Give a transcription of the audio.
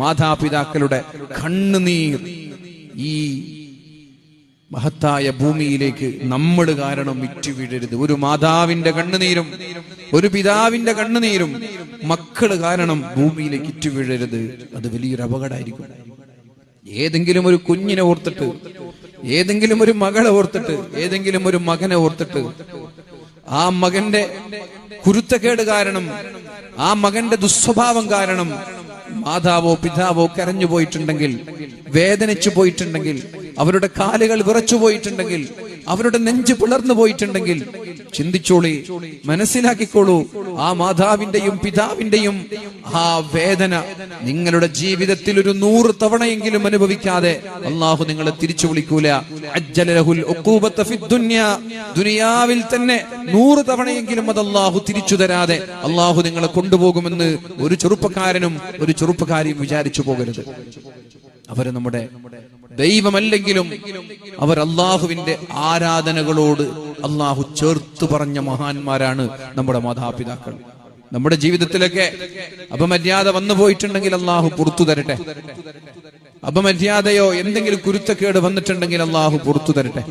മാതാപിതാക്കളുടെ കണ്ണുനീർ ഈ മഹത്തായ ഭൂമിയിലേക്ക് നമ്മൾ കാരണം വിറ്റു വീഴരുത്. ഒരു മാതാവിന്റെ കണ്ണുനീരും ഒരു പിതാവിന്റെ കണ്ണുനീരും മക്കള് കാരണം ഭൂമിയിലേക്ക് ഇറ്റു വീഴരുത്. അത് വലിയൊരു അപകടമായിരിക്കും. ഏതെങ്കിലും ഒരു കുഞ്ഞിനെ ഓർത്തിട്ട്, ഏതെങ്കിലും ഒരു മകളെ ഓർത്തിട്ട്, ഏതെങ്കിലും ഒരു മകനെ ഓർത്തിട്ട് ആ മകന്റെ കുരുത്തക്കേട് കാരണം, ആ മകന്റെ ദുസ്വഭാവം കാരണം മാതാവോ പിതാവോ കരഞ്ഞു പോയിട്ടുണ്ടെങ്കിൽ, വേദനിച്ചു പോയിട്ടുണ്ടെങ്കിൽ, അവരുടെ കാലുകൾ വിറച്ചു പോയിട്ടുണ്ടെങ്കിൽ, അവരുടെ നെഞ്ച് പിളർന്നു പോയിട്ടുണ്ടെങ്കിൽ ചിന്തിച്ചോളി, മനസ്സിലാക്കിക്കോളൂ. ആ മാതാവിന്റെയും പിതാവിന്റെയും ആ വേദന നിങ്ങളുടെ ജീവിതത്തിൽ ഒരു 100 തവണയെങ്കിലും അനുഭവിക്കാതെ അള്ളാഹു നിങ്ങളെ തിരിച്ചു വിളിക്കൂല. അജ്ജലഹുൽ ഉഖൂബത ഫിദ് ദുനിയ, ദുനിയാവിൽ തന്നെ 100 തവണയെങ്കിലും അത് അള്ളാഹു തിരിച്ചു തരാതെ അള്ളാഹു നിങ്ങളെ കൊണ്ടുപോകുമെന്ന് ഒരു ചെറുപ്പക്കാരനും ഒരു ചെറുപ്പക്കാരിയും വിചാരിച്ചു പോകരുത്. അവര് നമ്മുടെ ദൈവമല്ലെങ്കിലും അവർ അള്ളാഹുവിന്റെ ആരാധനകളോട് അള്ളാഹു ചേർത്ത് പറഞ്ഞ മഹാന്മാരാണ് നമ്മുടെ മാതാപിതാക്കൾ. നമ്മുടെ ജീവിതത്തിലൊക്കെ അപമര്യാദ വന്നു പോയിട്ടുണ്ടെങ്കിൽ അള്ളാഹു പുറത്തു തരട്ടെ. അപമര്യാദയോ എന്തെങ്കിലും കുരുത്തക്കേട് വന്നിട്ടുണ്ടെങ്കിൽ അള്ളാഹു പുറത്തു തരട്ടെ.